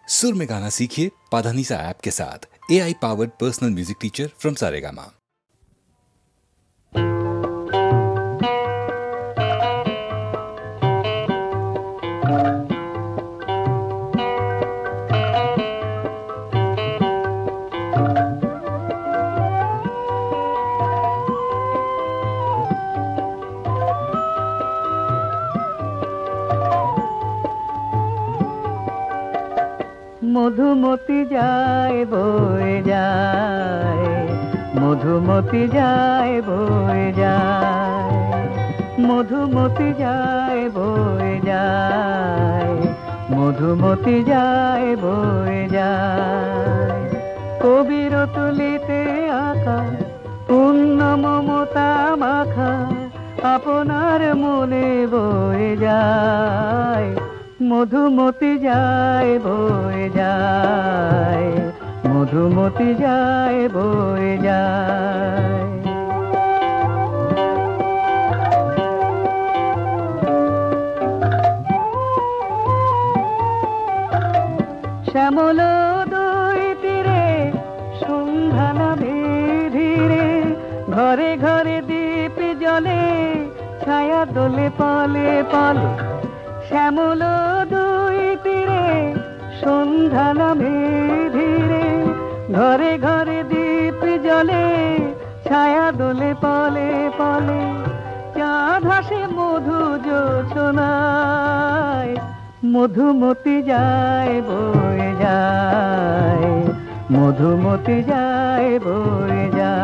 सुर में गाना सीखिए पाधानीसा ऐप के साथ। AI powered personal music teacher from Saregama. Madhumati যায় বয়ে যায়, মধুমতি যায় বয়ে যায়, মধুমতি যায় বয়ে যায়, মধুমতি যায় বয়ে যায়। কবির তুলিতে আঁকা পূর্ণ মমতা মাখা আপনার মনে বয়ে যায়, মধুমতি যায় বয়ে যায়, মধুমতি যায় বয়ে যায়। শ্যামল দুই তীরে সন্ধ্যা নামে ধীরে, ঘরে ঘরে দীপ জ্বলে ছায়া দোলে পালে পালে। শ্যামল দুই তীরে সন্ধ্যা নামে ধীরে, ঘরে ঘরে দীপ জ্বলে ছায়া দোলে পালে পালে। চাঁদ হাসে মধু জোছনায়, মধুমতি যায় বয়ে যায়, মধুমতি যায় বয়ে যায়।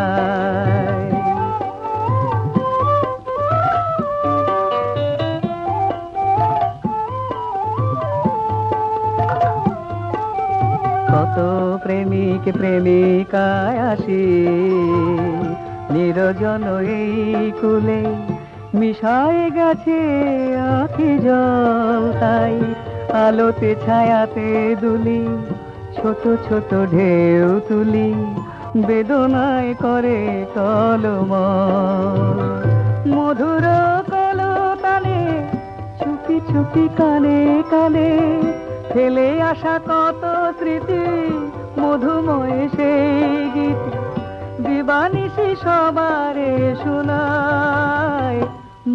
কত প্রেমিক প্রেমিকায় আসি নিরজন এই কুলে, মিশায় গেছে আখি জল তাই আলোতে ছায়াতে দুলি। ছোট ছোট ঢেউ তুলি বেদনায় করে টলমল, মধুর কলতানে চুপি চুপি কানে কানে ফেলে আসা কত স্মৃতি মধুময় সেই গীত দিবানিশি সবারে শোনায়।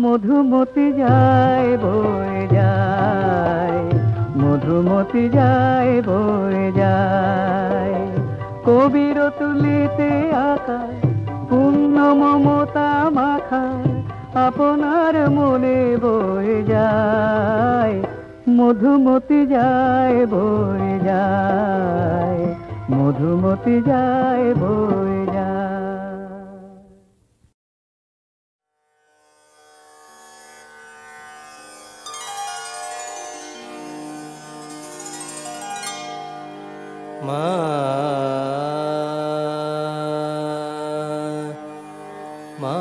মধুমতি যায় বয়ে যায়, মধুমতি যায় বয়ে যায়। কবির তুলিতে আঁকা পূর্ণ মমতা মাখা আপনার মনে বয়ে যায়, মধুমতি যায় বয়ে যায়, মধুমতি যায় বয়ে যায়। মা মা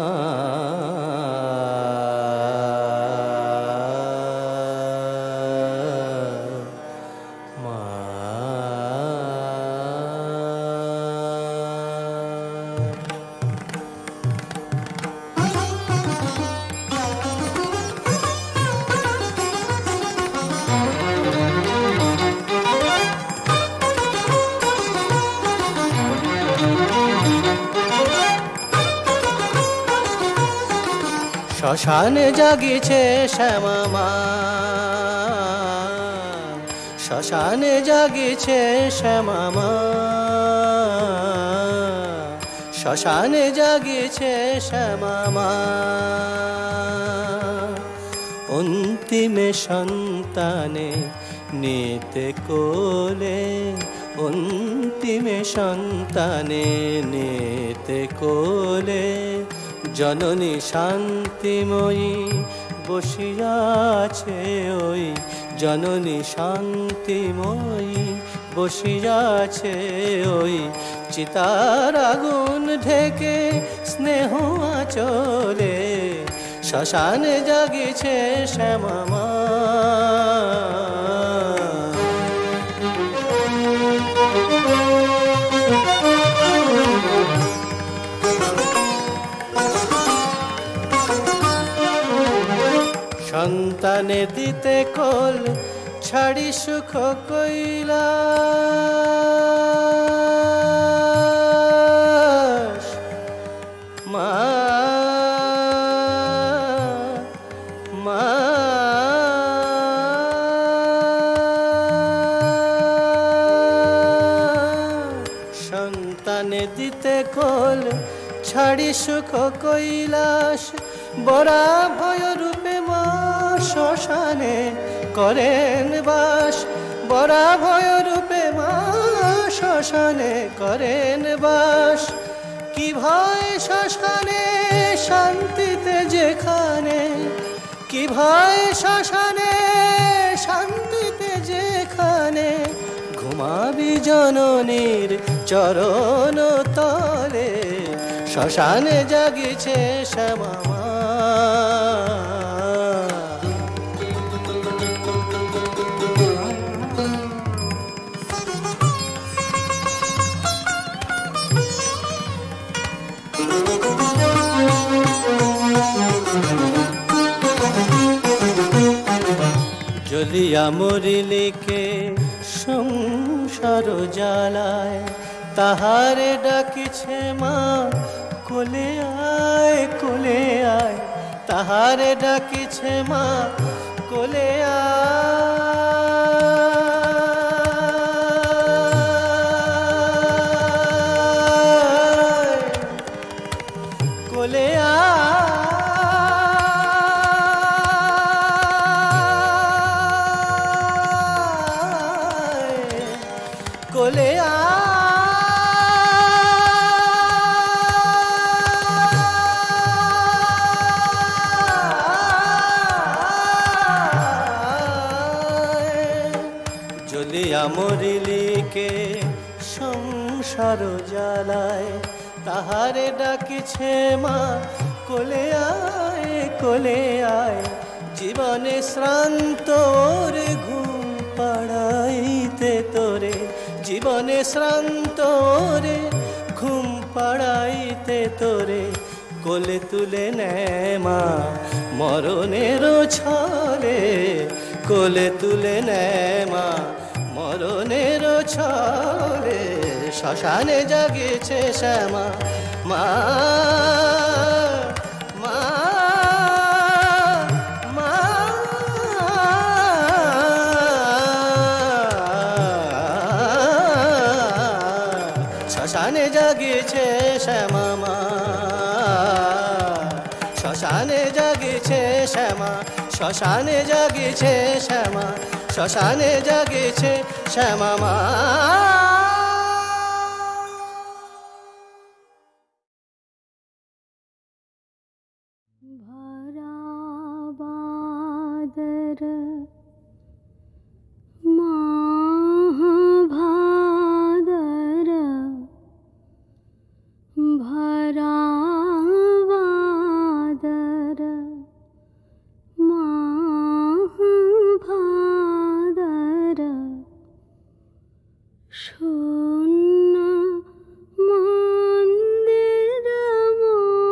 শ্মশানে জাগিছে শ্যামা মা, শ্মশানে জাগিছে শ্যামা মা, শ্মশানে জাগিছে শ্যামা মা। অন্তিমে সন্তানে নিতে কোলে, অন্তিমে সন্তানে নিতে কোলে, জননী শান্তিময়ী বসিয়াছে ওই, জননী শান্তিময়ী বসিয়াছে ওই। চিতার আগুন ঢেকে স্নেহ আঁচলে, শ্মশানে জাগিছে শ্যামা মা। সন্তানে দিতে কোল ছাড়ি সুখ কইলা, তুলে কোল ছাড়ি সুখ কৈলাস বরা ভয় রূপে মা শ্মশানে করেন বাস বরা ভয় রূপে মা শ্মশানে করেন বাস কি ভয় শ্মশানে শান্তিতে যেখানে কি ভয় শ্মশানে শান্তিতে যেখানে ঘুমাবি জননীর চরণ তলে শ্মশানে জাগিছে শ্যামা মা জ্বলিয়া মরিলিকে সংসার জ্বালায় তাহারে ডাকিছে মা কোলে আয় তাহারে ডাকিছে মা কোলে আয় কোলে কোলে জ্বলিয়া মরিলিকে সংসার জ্বালায় তাহারে ডাকিছে মা কোলে আয় জীবনে শ্রান্ত রে ঘুম পাড়াইতে তোরে জীবনে শ্রান্ত রে ঘুম পাড়াইতে তোরে কোলে তুলে নেয় মা মরণের ছলে কোলে তুলে নেয় মা মরণের ছলে শ্মশানে জাগিছে শ্যামা মা মা শ্মশানে জাগিছে শ্যামা মা শ্মশানে জাগিছে শ্যামা শ্মশানে জাগিছে শ্যামা শ্মশানে জাগিছে শ্যামা মা भराबादर महाभादर भराबादर महाभादर শূন্য মন্দির মোর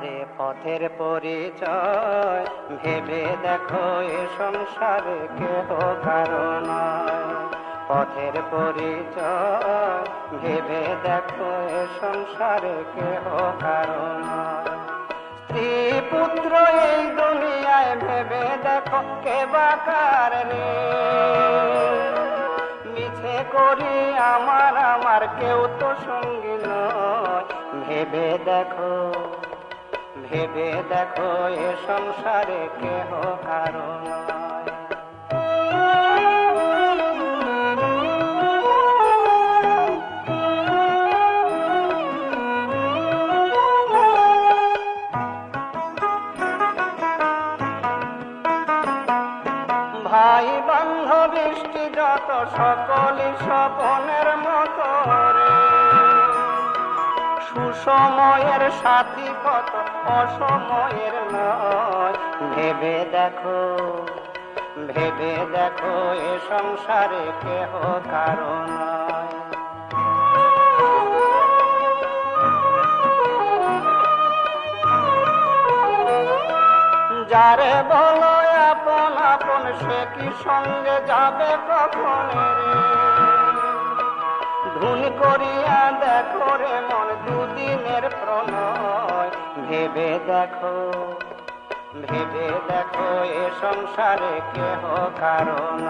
আরে পথের পরিচয় ভেবে দেখো এ সংসারে কেহ কারণ পথের পরিচয় ভেবে দেখো এ সংসারে কেহ কারণ স্ত্রী পুত্র এই দুনিয়ায় ভেবে দেখো কে বাকার রে মিছে করি আমার কেউ তো সঙ্গী নয় ভেবে দেখো এ সংসারে কেহ কারণ ভাই বান্ধবী যত সকলই স্বপনের মতো রে সুসময়ের সাথী কত অসময়ের নয় ভেবে দেখো এ সংসারে কেহ কারণ যারে বলো আপন আপন সে কি সঙ্গে যাবে কখন রে ধুন করিয়া দেখো রে মন দুদিনের প্রণয় ভেবে দেখো এ সংসারে কেহ কারণ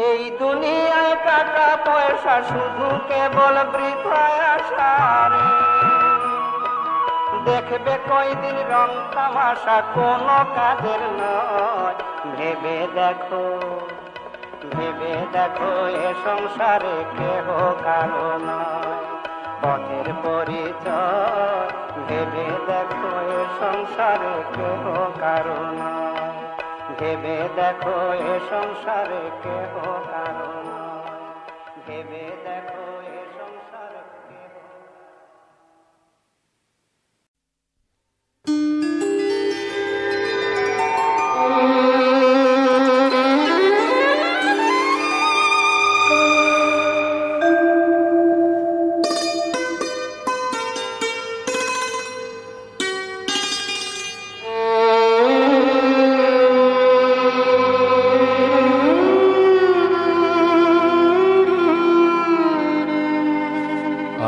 এই দুনিয়ায় টাকা পয়সা শুধু কেবল বৃথায় আশারে দেখবে কয়দিন রং তামাশা কোনো কাজের নয় ভেবে দেখো এ সংসারে কেহ কারণ পথের পরিচয় ভেবে দেখো এ সংসারে কেহ কারণ ভেবে দেখো এ সংসারে কেহ কারণ ভেবে দেখো এ সংসারে কেহ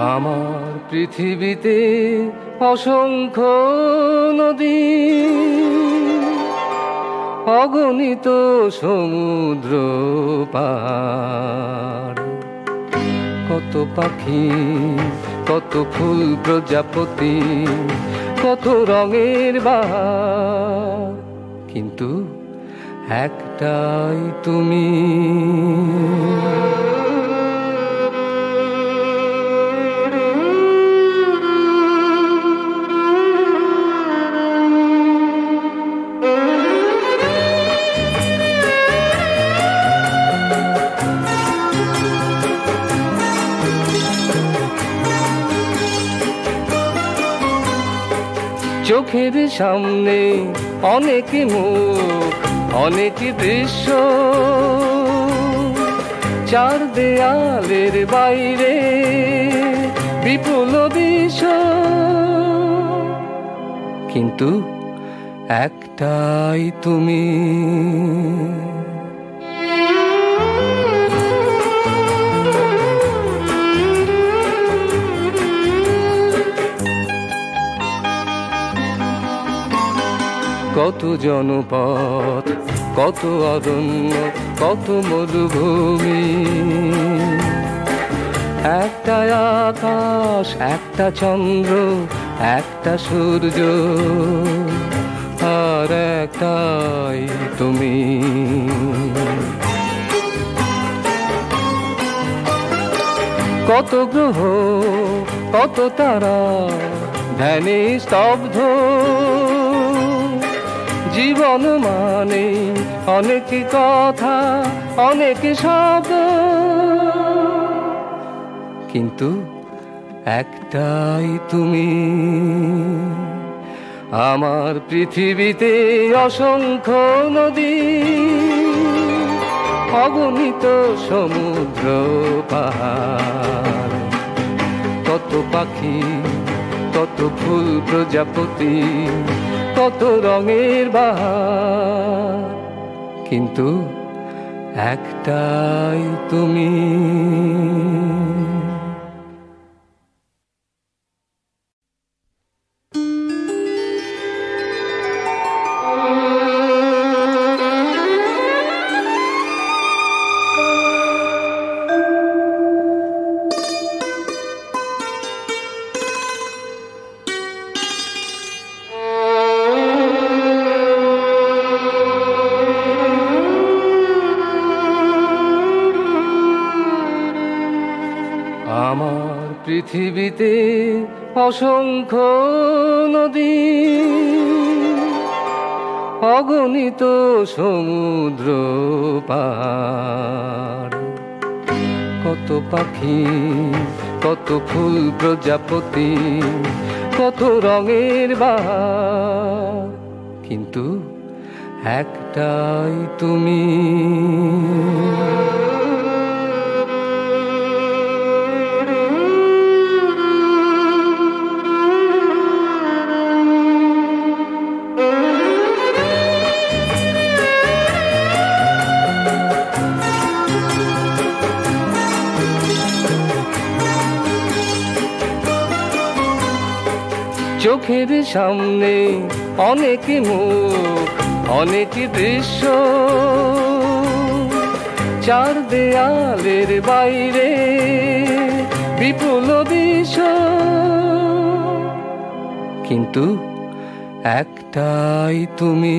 আমার পৃথিবীতে অসংখ্য নদী অগণিত সমুদ্র পাহাড় কত পাখি কত ফুল প্রজাপতি কত রঙের বাহার কিন্তু একটাই তুমি চোখের সামনে অনেক মুখ অনেক দৃশ্য চার দেয়ালের বাইরে বিপুল বিশ্ব কিন্তু একটাই তুমি কত জনপথ কত অরণ্য কত মরুভূমি একটা আকাশ একটা চন্দ্র একটা সূর্য আর একটাই তুমি কত গ্রহ কত তারা ধ্যানে স্তব্ধ জীবন মানে অনেক কথা অনেক শব্দ কিন্তু একটাই তুমি আমার পৃথিবীতে অসংখ্য নদী, অগণিত সমুদ্র পাহাড়, কত পাখি, কত ফুল প্রজাপতি, কত রঙের বাহার, কিন্তু একটাই তুমি। আমার পৃথিবীতে অসংখ্য নদী, অগণিত সমুদ্র পাহাড়, কত পাখি, কত ফুল প্রজাপতি, কত রঙের বাহার, কিন্তু একটাই তুমি। চোখের সামনে অনেক মুখ, অনেক দৃশ্য, চার দেয়ালের বাইরে বিপুল দৃশ্য, কিন্তু একটাই তুমি।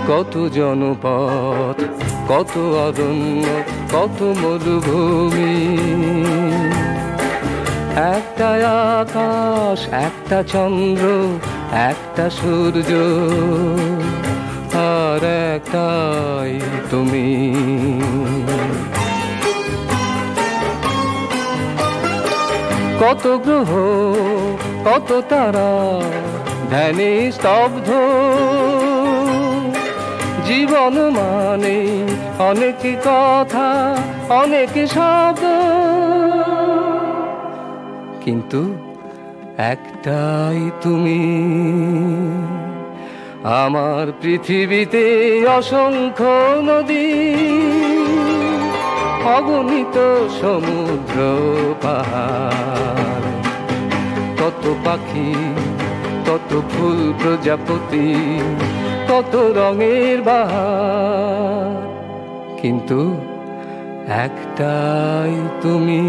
কত জনপথ, কত অরণ্য, কত মরুভূমি, একটা আকাশ, একটা চন্দ্র, একটা সূর্য, আর একটাই তুমি। কত গ্রহ, কত তারা, ধ্যানে স্তব্ধ, জীবন মানে অনেক কথা, অনেক শব্দ, কিন্তু একটাই তুমি। আমার পৃথিবীতে অসংখ্য নদী, অগণিত সমুদ্র পাহাড়, কত পাখি, কত ফুল প্রজাপতি, কত রঙের বাহার, কিন্তু একটাই তুমি।